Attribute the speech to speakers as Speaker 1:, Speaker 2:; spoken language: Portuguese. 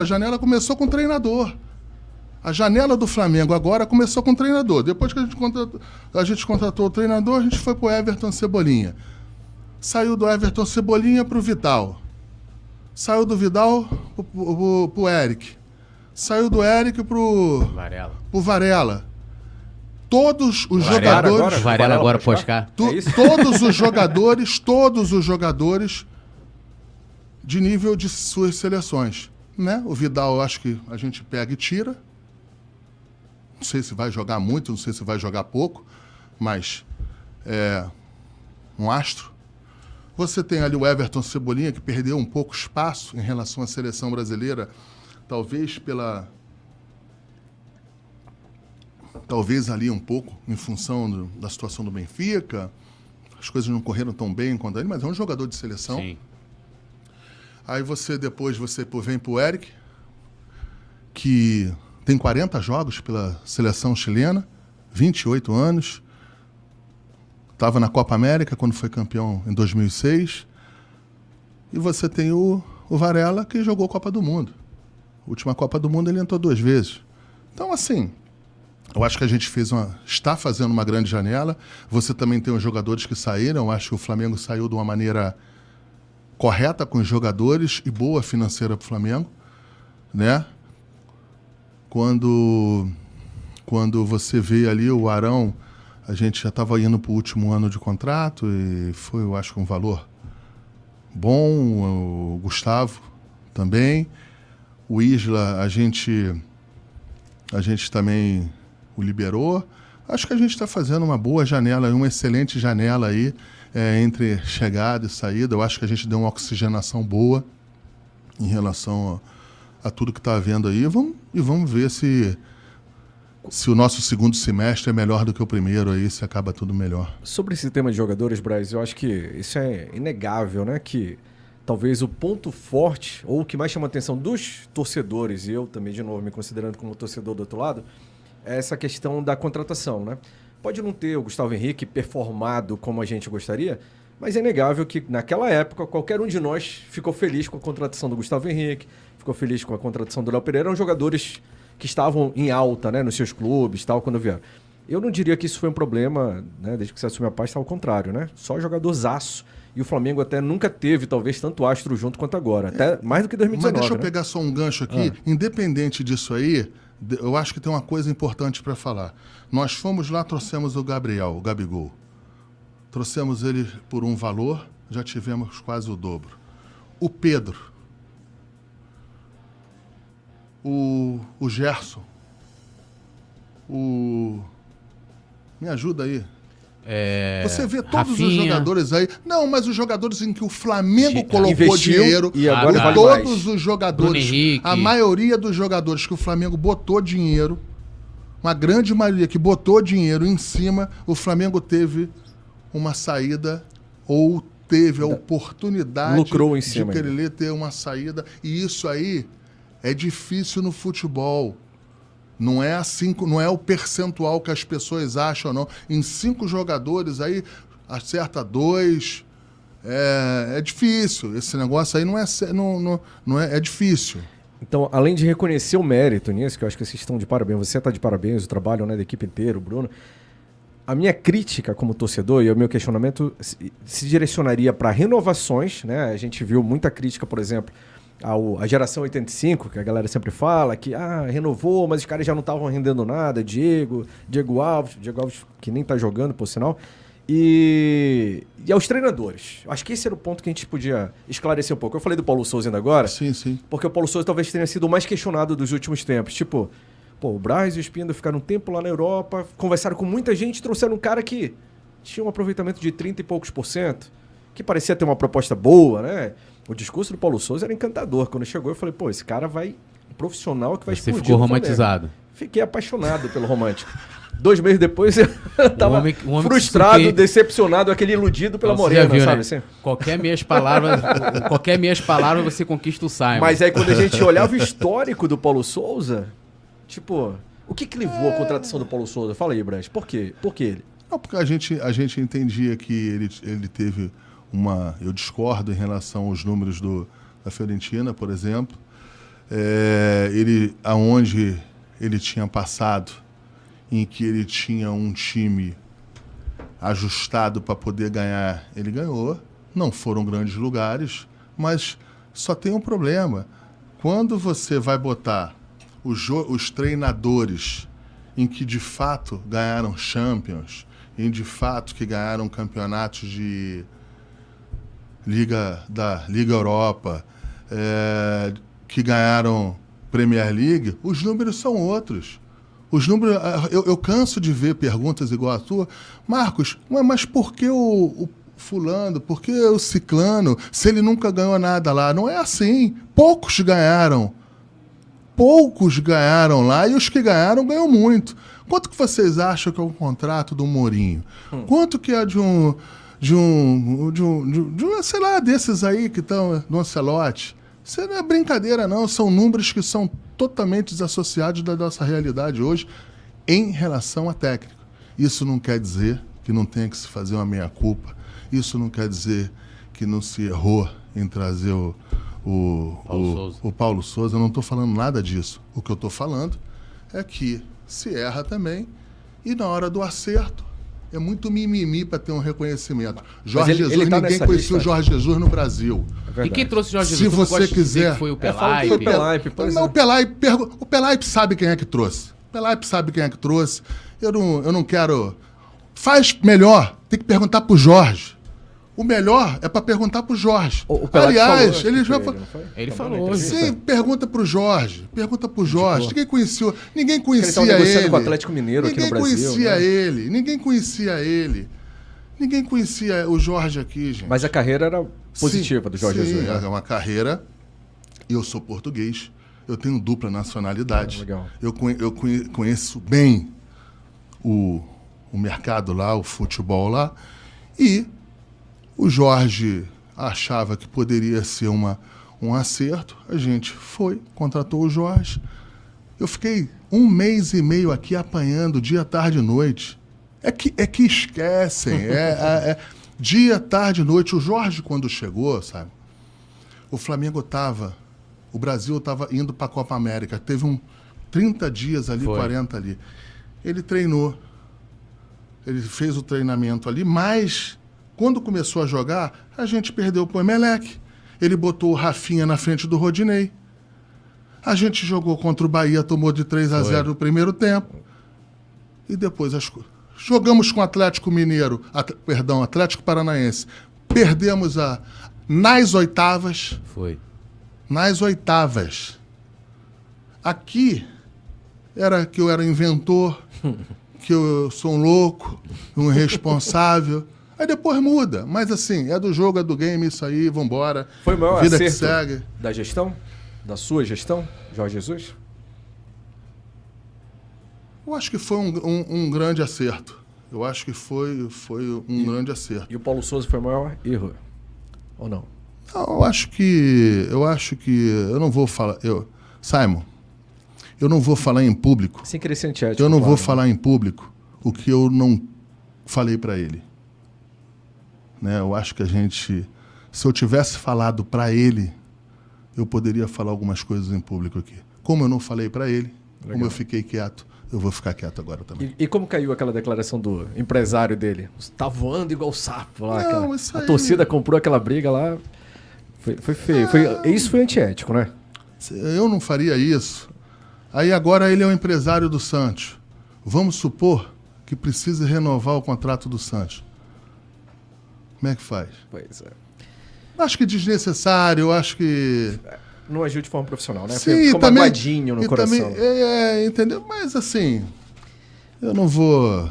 Speaker 1: A janela começou com o treinador. A janela do Flamengo agora começou com o treinador. Depois que a gente contratou o treinador, a gente foi pro Everton Cebolinha. Saiu do Everton Cebolinha pro Vidal. Saiu do Vidal pro Eric. Saiu do Eric pro Varela. Todos os jogadores...
Speaker 2: Varela agora Poscar.
Speaker 1: Todos os jogadores de nível de suas seleções. Né? O Vidal, eu acho que a gente pega e tira. Não sei se vai jogar muito, não sei se vai jogar pouco, mas é um astro. Você tem ali o Everton Cebolinha, que perdeu um pouco espaço em relação à seleção brasileira, talvez ali um pouco em função da situação do Benfica. As coisas não correram tão bem quanto ele, mas é um jogador de seleção.
Speaker 2: Sim.
Speaker 1: Aí depois você vem pro Eric, que tem 40 jogos pela seleção chilena, 28 anos. Estava na Copa América quando foi campeão em 2006. E você tem o Varela, que jogou a Copa do Mundo. A última Copa do Mundo ele entrou 2 vezes. Então, assim, eu acho que a gente está fazendo uma grande janela. Você também tem os jogadores que saíram. Eu acho que o Flamengo saiu de uma maneira correta com os jogadores e boa financeira para o Flamengo, né? Quando você vê ali o Arão, a gente já estava indo para o último ano de contrato e foi, eu acho, um valor bom. O Gustavo também. O Isla, a gente também o liberou. Acho que a gente está fazendo uma boa janela, uma excelente janela aí entre chegada e saída. Eu acho que a gente deu uma oxigenação boa em relação a tudo que está havendo aí. E vamos ver se o nosso segundo semestre é melhor do que o primeiro, aí se acaba tudo melhor.
Speaker 3: Sobre esse tema de jogadores, Braz, eu acho que isso é inegável, né? Que talvez o ponto forte, ou o que mais chama a atenção dos torcedores, e eu também, de novo, me considerando como torcedor do outro lado, é essa questão da contratação, né? Pode não ter o Gustavo Henrique performado como a gente gostaria, mas é inegável que, naquela época, qualquer um de nós ficou feliz com a contratação do Gustavo Henrique, ficou feliz com a contratação do Léo Pereira. Eram jogadores que estavam em alta, né, nos seus clubes, tal, quando vieram. Eu não diria que isso foi um problema, né, desde que você assumiu a pasta, ao contrário, né? Só jogadorzaço. E o Flamengo até nunca teve, talvez, tanto astro junto quanto agora. Até mais do que 2019,
Speaker 1: Mas deixa eu
Speaker 3: né?
Speaker 1: pegar só um gancho aqui. Independente disso aí, eu acho que tem uma coisa importante para falar. Nós fomos lá, trouxemos o Gabigol. Trouxemos ele por um valor, já tivemos quase o dobro. O Pedro. O Gerson. Me ajuda aí. Você vê todos os jogadores aí. Não, mas os jogadores em que o Flamengo colocou
Speaker 3: investiu,
Speaker 1: dinheiro.
Speaker 3: E agora vale
Speaker 1: todos
Speaker 3: mais.
Speaker 1: Os jogadores. A maioria dos jogadores que o Flamengo botou dinheiro, uma grande maioria que botou dinheiro em cima, o Flamengo teve uma saída ou teve a oportunidade
Speaker 3: lucrou em cima
Speaker 1: de querer ter uma saída. E isso aí é difícil no futebol. Não é assim, não é o percentual que as pessoas acham, não. Em 5 jogadores aí, acerta 2. É difícil. Esse negócio aí é difícil.
Speaker 3: Então, além de reconhecer o mérito nisso, que eu acho que vocês estão de parabéns, você está de parabéns, o trabalho, né, da equipe inteira, o Bruno. A minha crítica como torcedor e o meu questionamento se direcionaria para renovações, né? A gente viu muita crítica, por exemplo, a geração 85, que a galera sempre fala, que renovou, mas os caras já não estavam rendendo nada, Diego Alves que nem tá jogando, por sinal, e aos treinadores. Acho que esse era o ponto que a gente podia esclarecer um pouco. Eu falei do Paulo Sousa ainda agora,
Speaker 1: sim.
Speaker 3: Porque o Paulo Sousa talvez tenha sido o mais questionado dos últimos tempos, tipo, o Braz e o Espíndola ficaram um tempo lá na Europa, conversaram com muita gente, trouxeram um cara que tinha um aproveitamento de 30 e poucos %, que parecia ter uma proposta boa, né? O discurso do Paulo Sousa era encantador. Quando chegou, eu falei, esse cara vai... Um profissional que vai explodir.
Speaker 2: Você ficou romantizado.
Speaker 3: Fiquei apaixonado pelo romântico. 2 meses depois, eu tava frustrado, decepcionado, aquele iludido pela Morena,
Speaker 2: viu,
Speaker 3: sabe?
Speaker 2: Né?
Speaker 3: Assim?
Speaker 2: Qualquer minhas palavras você conquista o Simon.
Speaker 3: Mas aí quando a gente olhava o histórico do Paulo Sousa, tipo, o que levou a contratação do Paulo Sousa? Fala aí, Branch. Por quê? Por que ele?
Speaker 1: Não, porque a gente entendia que ele teve uma... Eu discordo em relação aos números da Fiorentina, por exemplo. aonde ele tinha passado, em que ele tinha um time ajustado para poder ganhar, ele ganhou. Não foram grandes lugares, mas só tem um problema. Quando você vai botar os treinadores em que de fato ganharam Champions, em de fato que ganharam campeonatos de Liga Europa, que ganharam Premier League, os números são outros. Os números, eu canso de ver perguntas igual a tua, Marcos, mas por que o fulano, por que o ciclano, se ele nunca ganhou nada lá? Não é assim. Poucos ganharam lá e os que ganharam muito. Quanto que vocês acham que é o contrato do Mourinho? Quanto que é de um sei lá, desses aí que estão no Ancelotti? Isso não é brincadeira, não. São números que são totalmente desassociados da nossa realidade hoje em relação a técnico. Isso não quer dizer que não tenha que se fazer uma meia-culpa. Isso não quer dizer que não se errou em trazer o Paulo Sousa. Eu não estou falando nada disso. O que eu estou falando é que se erra também e na hora do acerto é muito mimimi para ter um reconhecimento. Jorge Jesus,
Speaker 3: tá
Speaker 1: ninguém conhecia o Jorge Jesus no Brasil.
Speaker 2: E quem trouxe o Jorge
Speaker 1: Se
Speaker 2: Jesus?
Speaker 1: você quiser,
Speaker 2: que foi o
Speaker 3: Pelaipe.
Speaker 2: Pelaipe.
Speaker 1: O Pelaipe sabe quem é que trouxe. O Pelaipe sabe quem é que trouxe. Eu não quero... Faz melhor, tem que perguntar pro Jorge. O melhor é para perguntar pro Jorge.
Speaker 3: O Pelaipe
Speaker 1: Aliás,
Speaker 3: falou,
Speaker 1: ele já
Speaker 2: Ele falou.
Speaker 1: Sim, pergunta pro Jorge. Pergunta pro Jorge. Ninguém conhecia
Speaker 3: Ele
Speaker 1: ele.
Speaker 3: negociando com o Atlético Mineiro aqui no Brasil.
Speaker 1: Ninguém conhecia o Jorge aqui, gente.
Speaker 3: Mas a carreira era positiva do Jorge Jesus.
Speaker 1: É uma carreira. Eu sou português. Eu tenho dupla nacionalidade.
Speaker 3: Legal.
Speaker 1: Eu conheço bem o mercado lá, o futebol lá. E o Jorge achava que poderia ser um acerto. A gente foi, contratou o Jorge. Eu fiquei 1 mês e meio aqui apanhando dia, tarde e noite. É que esquecem. Dia, tarde e noite. O Jorge, quando chegou, sabe? O Brasil estava indo para a Copa América. Teve 30 dias ali, 40 ali. Ele treinou. Ele fez o treinamento ali, mas quando começou a jogar, a gente perdeu pro Emelec. Ele botou o Rafinha na frente do Rodinei. A gente jogou contra o Bahia, tomou de 3-0 no primeiro tempo. E depois jogamos com o Atlético Mineiro, Atlético Paranaense. Perdemos nas oitavas. Nas oitavas. Aqui era que eu era inventor, que eu sou um louco, um irresponsável. Aí depois muda. Mas assim, é do jogo, é do game, isso aí, vambora.
Speaker 3: Foi o maior
Speaker 1: vida
Speaker 3: acerto
Speaker 1: que segue.
Speaker 3: da gestão? Da sua gestão, Jorge Jesus?
Speaker 1: Eu acho que foi um grande acerto. Eu acho que foi um grande acerto.
Speaker 3: E o Paulo Sousa foi o maior erro? Ou não?
Speaker 1: Não, eu acho que eu não vou falar... Simon, eu não vou falar em público.
Speaker 3: Sem querer ser antiético,
Speaker 1: Eu não vou
Speaker 3: claro,
Speaker 1: falar em público o que eu não falei para ele. Né? Eu acho que se eu tivesse falado para ele, eu poderia falar algumas coisas em público aqui. Como eu não falei para ele,
Speaker 3: Legal.
Speaker 1: como eu fiquei quieto, eu vou ficar quieto agora também.
Speaker 3: E como caiu aquela declaração do empresário dele? Tá voando igual sapo lá.
Speaker 1: Não, isso
Speaker 3: a
Speaker 1: aí-
Speaker 3: torcida comprou aquela briga lá. Foi feio. Isso foi antiético, né?
Speaker 1: Eu não faria isso. Aí agora ele é o empresário do Santos. Vamos supor que precisa renovar o contrato do Santos. Como é que faz?
Speaker 3: Pois é.
Speaker 1: Acho que desnecessário, eu acho que...
Speaker 3: Não agiu de forma profissional, né?
Speaker 1: Sim,
Speaker 3: Ficou
Speaker 1: também,
Speaker 3: magoadinho no
Speaker 1: e
Speaker 3: coração.
Speaker 1: também, entendeu? Mas assim, eu não vou